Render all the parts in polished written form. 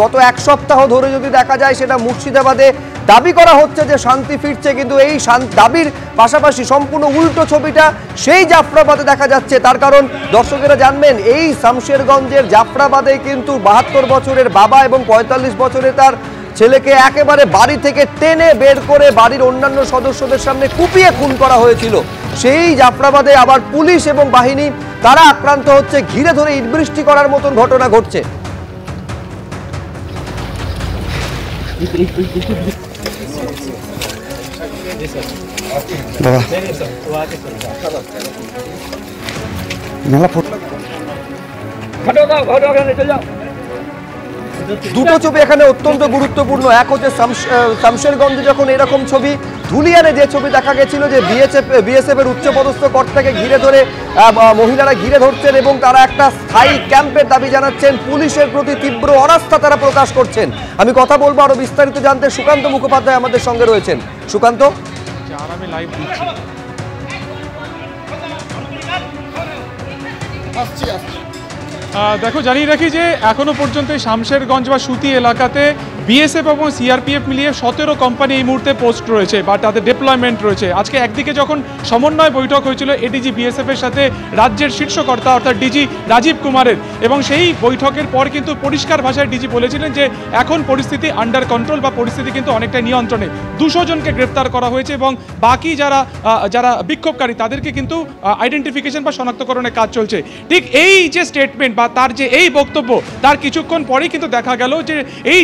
গত এক সপ্তাহ ধরে যদি দেখা যায় সেটা মুর্শিদাবাদে দাবি করা হচ্ছে যে শান্তি ফিরছে, কিন্তু এই দাবির পাশাপাশি সম্পূর্ণ উল্টো ছবিটা সেই জাফরাবাদে দেখা যাচ্ছে। তার কারণ দর্শকেরা জানবেন, এই শামশেরগঞ্জের জাফরাবাদে কিন্তু 72 বছরের বাবা এবং 45 বছরের তার ছেলেকে একেবারে বাড়ি থেকে টেনে বের করে বাড়ির অন্যান্য সদস্যদের সামনে কুপিয়ে খুন করা হয়েছিল। সেই জাফরাবাদে আবার পুলিশ এবং বাহিনী তারা আক্রান্ত হচ্ছে, ঘিরে ধরে ইটবৃষ্টি করার মতন ঘটনা ঘটছে। দুটো ছবি এখানে অত্যন্ত গুরুত্বপূর্ণ। এক হচ্ছে শামশেরগঞ্জে যখন এরকম ছবি, ধুলিয়ানে যে ছবি দেখা গেছিল যে বিএসএফ এর উচ্চপদস্থ কর্তাকে ঘিরে ধরে মহিলারা ঘিরে ধরছেন এবং তারা একটা স্থায়ী ক্যাম্পের দাবি জানাচ্ছেন, পুলিশের প্রতি তীব্র অনাস্থা তারা প্রকাশ করছেন। আমি কথা বলবো আরো বিস্তারিত জানতে, সুকান্ত মুখোপাধ্যায় আমাদের সঙ্গে রয়েছেন। সুকান্ত, আমি লাইভ দিচ্ছি। দেখো, জানিয়ে রাখি যে এখনো পর্যন্ত শামশেরগঞ্জ বা সুতি এলাকাতে বিএসএফ এবং সিআরপিএফ মিলিয়ে 17 কোম্পানি এই মুহূর্তে পোস্ট রয়েছে বা তাদের ডিপ্লয়মেন্ট রয়েছে। আজকে একদিকে যখন সমন্বয় বৈঠক হয়েছিল এডিজি বিএসএফ এর সাথে রাজ্যের শীর্ষকর্তা অর্থাৎ ডিজি রাজীব কুমারের, এবং সেই বৈঠকের পর কিন্তু পরিষ্কার ভাষায় ডিজি বলেছিলেন যে এখন পরিস্থিতি আন্ডার কন্ট্রোল বা পরিস্থিতি কিন্তু অনেকটা নিয়ন্ত্রণে। 200 জনকে গ্রেপ্তার করা হয়েছে এবং বাকি যারা বিক্ষোভকারী তাদেরকে কিন্তু আইডেন্টিফিকেশন বা শনাক্তকরণের কাজ চলছে। ঠিক এই যে স্টেটমেন্ট বা তার যে এই বক্তব্য, তার কিছুক্ষণ পরেই কিন্তু দেখা গেল যে এই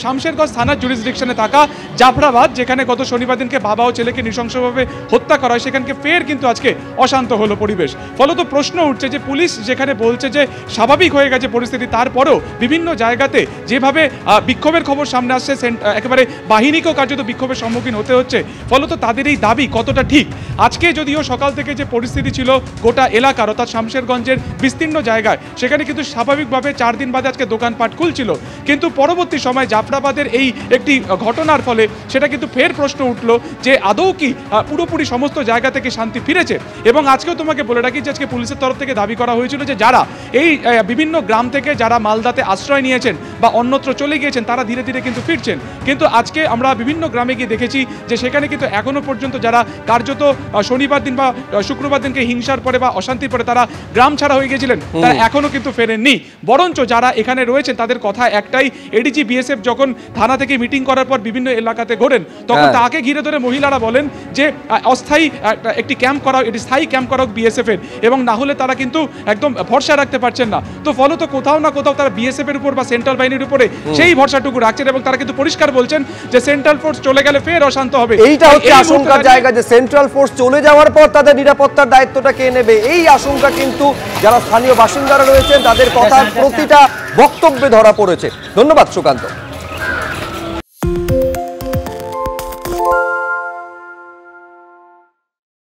শামশেরগঞ্জ থানার জুরিসডিকশনে থাকা জাফরাবাদ, যেখানে গত শনিবার দিনকে বাবা ও ছেলেকে নৃশংসভাবে হত্যা করা হয়, সেখানকে ফের কিন্তু আজকে অশান্ত হলো পরিবেশ। ফলত প্রশ্ন উঠছে যে পুলিশ যেখানে বলছে যে স্বাভাবিক হয়ে গেছে পরিস্থিতি, তারপরেও বিভিন্ন জায়গাতে যেভাবে বিক্ষোভের খবর সামনে আসছে, একেবারে বাহিনীকেও কার্যত বিক্ষোভের সম্মুখীন হতে হচ্ছে। ফলত তাদের এই দাবি কতটা ঠিক? আজকে যদিও সকাল থেকে যে পরিস্থিতি ছিল গোটা এলাকার অর্থাৎ শামশেরগঞ্জের বিস্তীর্ণ জায়গায়, সেখানে কিন্তু স্বাভাবিকভাবে 4 দিন বাদে আজকে দোকানপাট খুলছিল, কিন্তু পরবর্তী সময় জাফরাবাদের এই একটি ঘটনার ফলে সেটা কিন্তু ফের প্রশ্ন উঠলো যে আদৌ কি পুরোপুরি সমস্ত জায়গা থেকে শান্তি ফিরেছে। এবং আজকেও তোমাকে বলে রাখি যে আজকে পুলিশের তরফ থেকে দাবি করা হয়েছিল যে যারা এই বিভিন্ন গ্রাম থেকে যারা মালদাতে আশ্রয় নিয়েছেন বা অন্যত্র চলে গিয়েছেন, তারা ধীরে ধীরে কিন্তু ফিরছেন। কিন্তু আজকে আমরা বিভিন্ন গ্রামে গিয়ে দেখেছি যে সেখানে কিন্তু এখনো পর্যন্ত যারা কার্যত শনিবার দিন বা শুক্রবার দিনকে হিংসার পরে বা অশান্তির পরে তারা গ্রাম ছাড়া হয়ে গেছিলেন, তারা এখনো কিন্তু ফেরেননি। বরঞ্চ যারা এখানে রয়েছেন তাদের কথা একটাই, এডিজি বিএসএফ যখন থানা থেকে মিটিং করার পর বিভিন্ন এলাকাতে ঘোরেন, তখন তাকে ঘিরে ধরে মহিলারা বলেন যে অস্থায়ী একটি ক্যাম্প করা, এটি স্থায়ী ক্যাম্প করা বিএসএফ এর, এবং না হলে তারা কিন্তু একদম ভরসা রাখতে পারছেন না। তো ফলত কোথাও না কোথাও তারা বিএসএফ এর উপর বা সেন্ট্রাল বাহিনীর উপরে সেই ভরসাটুকু রাখছেন, এবং তারা কিন্তু পরিষ্কার বলছেন যে সেন্ট্রাল ফোর্স চলে গেলে ফের অশান্ত হবে। এইটা হচ্ছে আশঙ্কার জায়গা যে সেন্ট্রাল ফোর্স চলে যাওয়ার পর তাদের নিরাপত্তার দায়িত্বটা কে নেবে, এই আশঙ্কা কিন্তু যারা স্থানীয় বাসিন্দারা রয়েছেন তাদের কথার প্রতিটা বক্তব্যে ধরা পড়েছে। ধন্যবাদ সুকান্ত।